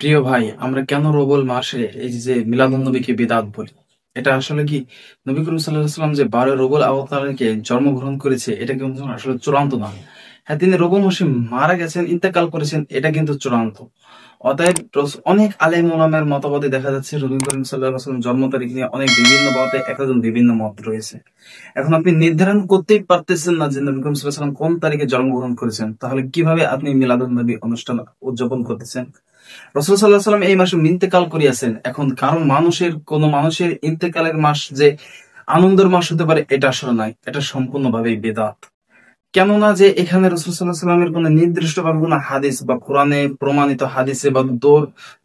প্রিয় ভাই, আমরা কেন রোবল মাসে এই যে মিলাদুন্নবীকে বিদআত বলি? এটা আসলে কি নবী করিম সাল্লাল্লাহু আলাইহি ওয়াসাল্লাম যে ১২ রবিউল আউয়াল তারিখে জন্মগ্রহণ করেছে এটা কিন্তু আসলে চূড়ান্ত না। হ্যাঁ, তিনি রোবল মাসে মারা গেছেন, ইন্তেকাল করেছেন, এটা কিন্তু চূড়ান্ত। অতএব অনেক আলেম ওলামার মতবাদে দেখা যাচ্ছে নবী করিম সাল্লাল্লাহু আলাইহি ওয়াসাল্লাম জন্ম তারিখ নিয়ে অনেক বিভিন্ন মতে একজন বিভিন্ন মত রয়েছে। এখন আপনি নির্ধারণ করতেই পারতেছেন না যে নবী করিম সাল্লাল্লাহু আলাইহি ওয়াসাল্লাম কোন তারিখে জন্মগ্রহণ করেছেন। তাহলে কিভাবে আপনি মিলাদুন্নবী অনুষ্ঠান উদযাপন করতেছেন? রাসূল সাল্লাল্লাহু আলাইহি ওয়াসাল্লাম এই মাসে ইন্তেকাল করিয়াছেন। এখন কারণ কোন মানুষের ইন্তেকালের মাস যে আনন্দের মাস হতে পারে এটা আসলে নয়। এটা সম্পূর্ণভাবেই বেদাত। কেননা যে এখানে রাসূল সাল্লাল্লাহু আলাইহি ওয়াসাল্লামের কোন নির্দিষ্টভাবে কোন হাদিস বা কোরআনে প্রমাণিত হাদিসে বা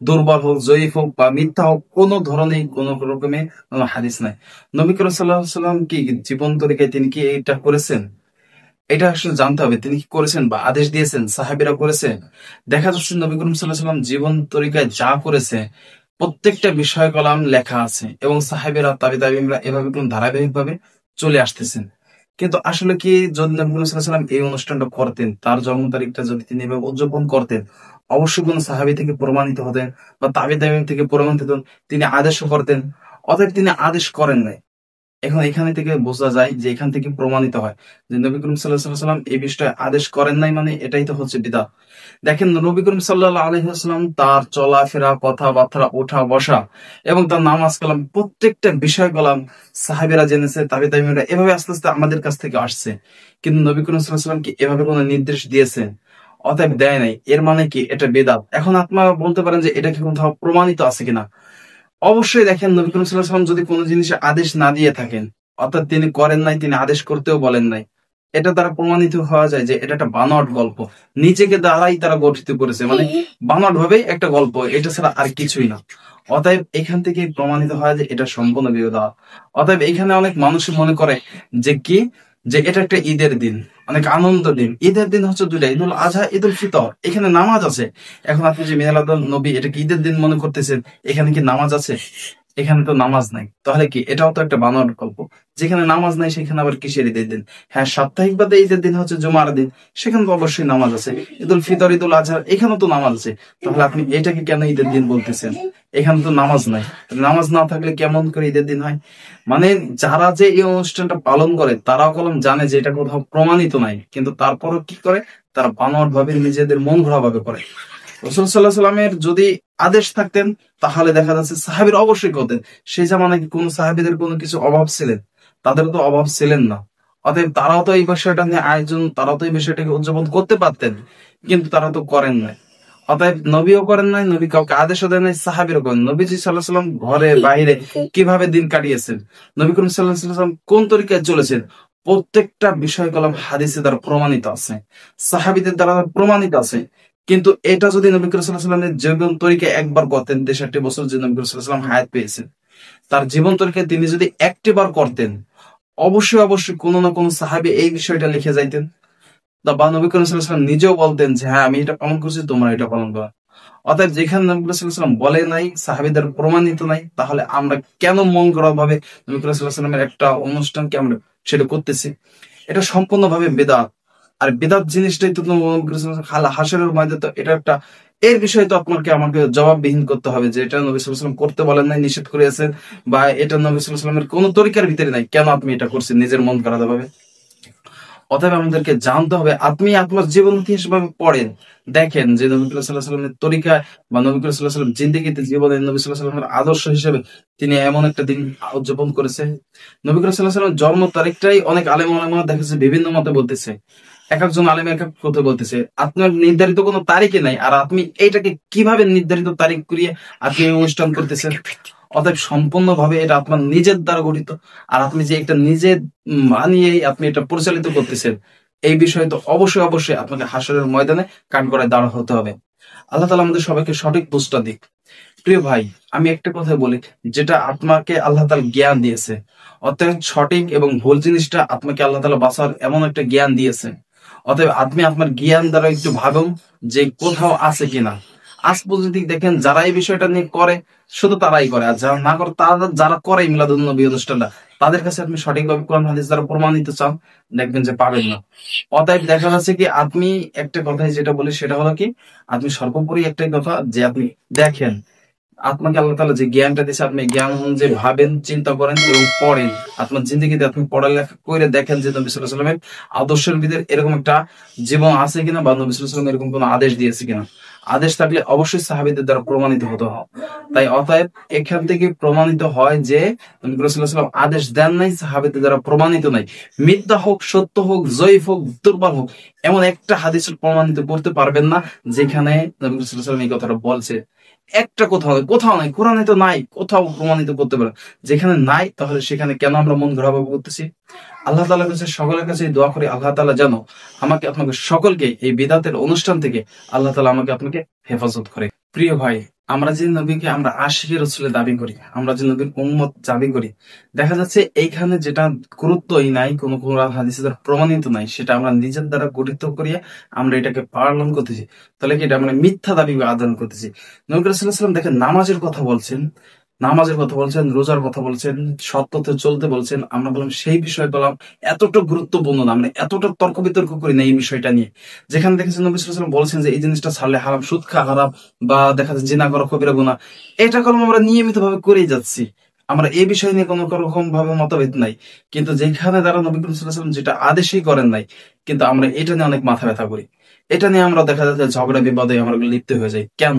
দুর্বল হোক, জয়ীফ হোক বা মিথ্যা হোক কোন ধরনের কোন রকমের কোন হাদিস নাই। নবী করিম সাল্লাল্লাহু আলাইহি ওয়াসাল্লাম কি জীবন তরিকায় তিনি কি এটা করেছেন? এটা আসলে জানতে হবে তিনি কি করেছেন বা আদেশ দিয়েছেন, সাহাবীরা করেছে। দেখা যাচ্ছে নবী করিম সাল্লাল্লাহু আলাইহি ওয়াসাল্লাম জীবন তরিকায় যা করেছে প্রত্যেকটা বিষয় কলাম লেখা আছে এবং সাহাবীরা তাবিঈনরা এভাবে কোন ধারাবাহিকভাবে চলে আসতেছেন। কিন্তু আসলে কি যদি নবী করিম সাল্লাল্লাহু আলাইহি ওয়াসাল্লাম এই অনুষ্ঠানটা করতেন, তার জন্ম তারিখটা যদি তিনি এভাবে উদযাপন করতেন, অবশ্যই কোন সাহাবী থেকে প্রমাণিত হতেন বা তাবিঈন থেকে প্রমাণিত হতেন, তিনি আদেশও করতেন। অতএব তিনি আদেশ করেন নাই। এখন এখানে থেকে বোঝা যায় যে এখান থেকে প্রমাণিত হয় যে নবী করিম সাল্লাল্লাহু আলাইহি ওয়াসাল্লাম এই বিষয়ে আদেশ করেন নাই মানে এটাই তো হচ্ছে বিদআত। দেখেন নবী করিম সাল্লাল্লাহু আলাইহি ওয়াসাল্লাম তার চলাফেরা, কথাবার্তা, ওঠা বসা এবং তার নামাজ কালাম প্রত্যেকটা বিষয় কলাম সাহাবীরা জেনেছে, তাবিঈনরা এভাবে আস্তে আস্তে আমাদের কাছ থেকে আসছে। কিন্তু নবী করিম সাল্লাল্লাহু আলাইহি ওয়াসাল্লাম কি এভাবে কোনো নির্দেশ দিয়েছে? অতএব দেয় নাই। এর মানে কি এটা বেদাত। এখন আপনারা বলতে পারেন যে এটা কি কোথাও প্রমাণিত আছে কিনা? অবশ্যই দেখেন নবী করিম সাল্লাল্লাহু আলাইহি ওয়াসাল্লাম যদি কোন জিনিসের আদেশ না দিয়ে থাকেন, অর্থাৎ তিনি করেন নাই, তিনি আদেশ করতেও বলেন নাই। এটা দ্বারা প্রমাণিত হওয়া যায় যে এটা একটা বানোয়াট গল্প। নিজেকে দ্বারাই তারা গঠিত করেছে। মানে বানোয়াট ভাবেই একটা গল্প। এটা ছাড়া আর কিছুই না। অতএব এখান থেকে প্রমাণিত হয় যে এটা সম্পূর্ণ বিদআত। অতএব এখানে অনেক মানুষ মনে করে যে কি যে এটা একটা ঈদের দিন, অনেক আনন্দ দিন। ঈদের দিন হচ্ছে দুইটা, ঈদুল আজহা, ঈদুল ফিতর। এখানে নামাজ আছে। এখন আপনি যে মিলাদুন নবী এটাকে ঈদের দিন মনে করতেছেন, এখানে কি নামাজ আছে? এখানে তো নামাজ নাই। তাহলে কি এটাও তো একটা বানোয়াট গল্প। যেখানে নামাজ নাই সেখানে আবার কিসের ঈদের দিন? হ্যাঁ, সাপ্তাহিক বাদে ঈদের দিন হচ্ছে জুমার দিন, সেখানে তো অবশ্যই নামাজ আছে। ঈদুল ফিতর, ঈদুল আজহা এখানেও তো নামাজ আছে। তাহলে আপনি এটাকে কেন ঈদের দিন বলতেছেন? এখানে তো নামাজ নাই। নামাজ না থাকলে কেমন করে ঈদের দিন হয়? মানে যারা যে এই অনুষ্ঠানটা পালন করে তারাও কলম জানে যে এটা কোথাও প্রমাণিত নাই, কিন্তু তারপরও কি করে তারা বানোয়াট ভাবে নিজেদের মন ঘোরা ভাবে করে। রাসূল সাল্লাল্লাহু আলাইহি সাল্লামের যদি আদেশ থাকতেন তাহলে দেখা যাচ্ছে সাহাবীরা অবশ্যই করতেন। সেই জামানায় কি কোন সাহাবীদের কোনো কিছু অভাব ছিলেন? তাদের তো অভাব ছিলেন না। অতএব তারাও তো এই বিষয়টা নিয়ে তারাও তো এই বিষয়টাকে উদযাপন করতে পারতেন, কিন্তু তারা তো করেন নাই। অতএব নবীও করেন নাই, নবী কাউকে আদেশও দেন নাই, সাহাবীরও করেন। নবীজি সাল্লাল্লাহু আলাইহি সাল্লাম ঘরে বাইরে কিভাবে দিন কাটিয়েছেন, নবী করিম সাল্লাল্লাহু আলাইহি সাল্লাম কোন তরিকায় চলেছেন, প্রত্যেকটা বিষয় কলম হাদিসে দ্বারা প্রমাণিত আছে, সাহাবীদের দ্বারা প্রমাণিত আছে। কিন্তু এটা যদি নবী করিম সাল্লাল্লাহু আলাইহি সাল্লামের জীবন তরিকায় একবার করতেন, ৬৩ বছর যে নবী করিম সাল্লাল্লাহু আলাইহি সাল্লাম হায়াত পেয়েছেন, তার জীবন তরিকায় তিনি যদি একটি বার করতেন, অবশ্যই অবশ্যই কোনো না কোনো সাহাবী এই বিষয়টা লিখে যাইতেন। বা নবী করিম সাল্লাল্লাহু আলাইহি সাল্লাম নিজেও বলতেন যে হ্যাঁ আমি এটা পালন করছি, তোমরা এটা পালন করো। অতএব যেখানে নবী করিম সাল্লাল্লাহু আলাইহি সাল্লাম বলে নাই, সাহাবীদের প্রমাণিত নাই, তাহলে আমরা কেন মন গড়া ভাবে নবী করিম সাল্লাল্লাহু আলাইহি সাল্লামের একটা অনুষ্ঠানকে আমরা সেটা করতেছি? এটা সম্পূর্ণভাবে বেদাত। আর বেদাত জিনিসটাই তো নবী করিম সাল্লাল্লাহু আলাইহি ওয়াসাল্লাম হাসরের ময়দানে তো এটা একটা এর বিষয়ে তো আমাকে জবাববিহীন করতে হবে যে এটা নবী সাল্লাল্লাহু আলাইহি ওয়াসাল্লাম করতে বলেন নাই, নিষেধ করেছেন, বা এটা নবী সাল্লাল্লাহু আলাইহি ওয়াসাল্লামের কোন তরিকার ভিতরে নাই, কেন আপনি এটা করছেন নিজের মন গড়া ভাবে? অতএব আমাদেরকে জানতে হবে, আপনি আপনার জীবন ইতিহাস ভাবে পড়েন, দেখেন যে নবী করিম সাল্লাল্লাহু আলাইহি ওয়াসাল্লামের তরিকা বা নবী করিম সাল্লাল্লাহু আলাইহি ওয়াসাল্লাম জিন্দেগিতে জীবনে নবী সাল্লাল্লাহু আলাইহি ওয়াসাল্লামের আদর্শ হিসেবে তিনি এমন একটা দিন উদযাপন করেছে। নবী করিম সাল্লাল্লাহু আলাইহি ওয়াসাল্লামের জন্ম তারিখটাই অনেক আলেম ওলামা দেখেছে বিভিন্ন মতে বলতেছে। এক একজন আলেম এক এক কথা বলতেছে। আপনার নির্ধারিত কোনো তারিখে নাই, আর আপনি এইটাকে কিভাবে নির্ধারিত তারিখ করিয়ে আপনি এই অনুষ্ঠান করতেছেন? অতএব সম্পূর্ণভাবে এটা আপনার নিজের দ্বারা গঠিত। আর আপনি যে একটা নিজে মানিয়ে আপনি এটা পরিচালিত করতেছেন, এই বিষয়ে তো অবশ্যই অবশ্যই আপনাকে হাসরের ময়দানে কাঠগড়ায় দাঁড় হতে হবে। আল্লাহ তাআলা আমাদের সবাইকে সঠিক বুঝটা দিক। প্রিয় ভাই, আমি একটা কথা বলি, যেটা আপনাকে আল্লাহ তাআলা জ্ঞান দিয়েছে, অতএব সঠিক এবং ভুল জিনিসটা আপনাকে আল্লাহ তাআলা বাছার এমন একটা জ্ঞান দিয়েছে। অতএব আপনি আপনার জ্ঞান দ্বারা একটু ভাবুন যে কোথাও আছে কিনা। আজ পর্যন্ত দেখেন যারা এই বিষয়টা নিয়ে করে শুধু তারাই করে, আর যারা না করে তারা যারা করে মিলাদুন নবী অনুষ্ঠানটা, তাদের কাছে আপনি সঠিকভাবে কোরআন হাদিস দ্বারা প্রমাণিত চান, দেখবেন যে পাবেন না। অতএব দেখা যাচ্ছে কি আপনি একটা কথাই যেটা বলি সেটা হলো কি, আপনি সর্বোপরি একটাই কথা যে আপনি দেখেন আপনাকে আল্লাহ তাআলা যে জ্ঞানটা দিয়েছে, আপনি জ্ঞান অনুযায়ী ভাবেন, চিন্তা করেন এবং পড়েন। আপনার জিন্দগিতে আপনি পড়ালেখা করে দেখেন যে নবী সাল্লাল্লাহু আলাইহি ওয়াসাল্লামের আদর্শের ভিতরে এরকম একটা জীবন আছে কিনা, বা নবী সাল্লাল্লাহু আলাইহি ওয়াসাল্লাম এরকম কোনো আদেশ দিয়েছে কিনা। আদেশ থাকলে অবশ্যই সাহাবীদের দ্বারা প্রমাণিত হতে হয়। তাই অতএব এখান থেকে প্রমাণিত হয় যে নবী সাল্লাল্লাহু আলাইহি ওয়াসাল্লাম আদেশ দেন নাই, সাহাবীদের দ্বারা প্রমাণিত নাই। মিথ্যা হোক, সত্য হোক, জয়ীফ হোক, দুর্বল হোক, এমন একটা হাদিস প্রমাণিত করতে পারবেন না যেখানে নবী সাল্লাল্লাহু আলাইহি ওয়াসাল্লাম এই কথাটা বলছে। একটা কোথাও নাই, কোরআনে তো নাই, কোথাও প্রমাণিত করতে পারে। যেখানে নাই তাহলে সেখানে কেন আমরা মন ঘোরাবো করতেছি? আল্লাহ তাআলার কাছে সকলের কাছে দোয়া করি, আল্লাহ তাআলা যেন আমাকে আপনাকে সকলকে এই বিদাতের অনুষ্ঠান থেকে আল্লাহ তাআলা আমাকে আপনাকে হেফাজত করে। প্রিয় ভাই, আমরা যে নবীকে আমরা আশিকে রাসূলের দাবি করি, আমরা যে নবীর উম্মত দাবি করি, দেখা যাচ্ছে এইখানে যেটা গুরুত্বই নাই, কোন কোরআন হাদিসের দ্বারা প্রমাণিত নাই, সেটা আমরা নিজের দ্বারা গঠিত করিয়ে আমরা এটাকে পালন করতেছি। তাহলে কি এটা আমরা মিথ্যা দাবি আদান করতেছি? নবী রাসূলুল্লাহ সাল্লাল্লাহু আলাইহি ওয়াসাল্লাম দেখেন নামাজের কথা বলছেন, রোজার কথা বলছেন, সৎ পথে চলতে বলছেন। আমরা বললাম সেই বিষয় বললাম এতটা গুরুত্বপূর্ণ না, আমরা এতটা তর্ক বিতর্ক করি না এই বিষয়টা নিয়ে। যেখানে দেখেছেন নবী সাল্লাল্লাহু আলাইহি ওয়াসাল্লাম বলছেন যে এই জিনিসটা ছাড়লে হারাম, সুদ খাওয়া হারাম, বা দেখা যাচ্ছে জিনা করা কবিরা গুনাহ, এটা কলম আমরা নিয়মিত ভাবে করেই যাচ্ছি। আমরা এই বিষয় নিয়ে কোনো রকম ভাবে মতভেদ নাই। কিন্তু যেখানে দ্বারা নবী করিম সাল্লাল্লাহু আলাইহি ওয়াসাল্লাম যেটা আদেশই করেন নাই, কিন্তু আমরা এটা নিয়ে অনেক মাথা ব্যথা করি। এটা নিয়ে আমরা দেখা যাচ্ছে ঝগড়া বিবাদে আমরা লিপ্ত হয়ে যাই। কেন?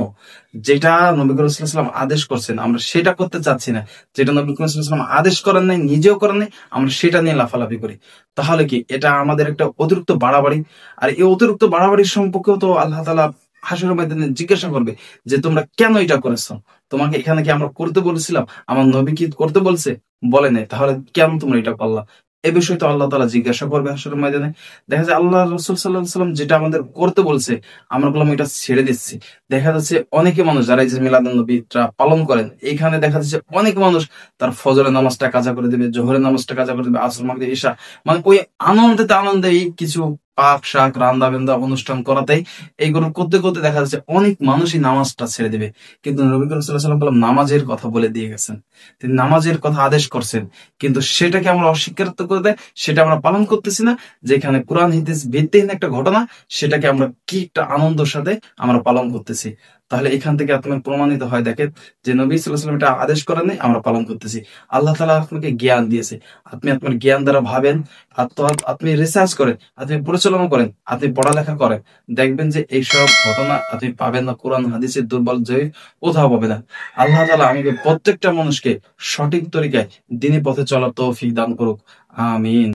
যেটা নবী করিম সাল্লাল্লাহু আলাইহি ওয়াসাল্লাম আদেশ করছেন আমরা সেটা করতে চাচ্ছি না, যেটা নবী করিম সাল্লাল্লাহু আলাইহি ওয়াসাল্লাম আদেশ করেন নাই, নিজেও করেন নাই, আমরা সেটা নিয়ে লাফালাফি করি। তাহলে কি এটা আমাদের একটা অতিরিক্ত বাড়াবাড়ি? আর এই অতিরিক্ত বাড়াবাড়ির সম্পর্কেও তো আল্লাহ তাআলা হাসরের ময়দানে জিজ্ঞাসা করবে যে তোমরা কেন এটা করেছো? তোমাকে এখানে কি আমরা করতে বলেছিলাম? আমার নবী কি করতে বলছে? বলে নাই, তাহলে কেন তোমরা এটা করলা? এ বিষয়ে তো আল্লাহ তাআলা জিজ্ঞাসা করবে হাসরের ময়দানে। দেখা যায় আল্লাহ রাসূল সাল্লাল্লাহু আলাইহি ওয়াসাল্লাম যেটা আমাদের করতে বলছে আমরা বললাম এটা ছেড়ে দিচ্ছি। দেখা যাচ্ছে অনেকে মানুষ যারা এই যে মিলাদুন নবীটা পালন করেন, এখানে দেখা যাচ্ছে অনেক মানুষ তার ফজরের নামাজটা কাজা করে দিবে, জোহরের নামাজটা কাজা করে দিবে, আসর মাগরিব ঈশা, মানে ওই আনন্দেই কিছু পাক শাক রান্দা বান্দা অনুষ্ঠান করাতেই এইগুলো করতে করতে দেখা যাচ্ছে অনেক মানুষই নামাজটা ছেড়ে দিবে। কিন্তু নবী করিম সাল্লাল্লাহু আলাইহি ওয়াসাল্লাম বললাম নামাজের কথা বলে দিয়ে গেছেন, তিনি নামাজের কথা আদেশ করছেন, কিন্তু সেটাকে আমরা অস্বীকার করে দেয়, সেটা আমরা পালন করতেছি না। যেখানে কোরআন হাদিস ভিত্তিহীন একটা ঘটনা, সেটাকে আমরা কি একটা আনন্দের সাথে আমরা পালন করতেছি। তাহলে এখান থেকে আপনার প্রমাণিত হয় দেখেন যে নবী সাল্লাল্লাহু আলাইহি ওয়াসাল্লাম এটা আদেশ করেন নাই, আমরা পালন করতেছি। আল্লাহ তাআলা আপনাকে জ্ঞান দিয়েছে, আপনি আপনার জ্ঞান দ্বারা ভাবেন, আপনি রিসার্চ করেন, আপনি পরিচালনা করেন, আপনি পড়ালেখা করেন, দেখবেন যে এইসব ঘটনা আপনি পাবেন না কোরআন হাদিসের দুর্বল জয়ী কোথাও পাবে না। আল্লাহ তাআলা আমাকে প্রত্যেকটা মানুষকে সঠিক তরিকায় দ্বীনি পথে চলার তৌফিক দান করুক। আমিন।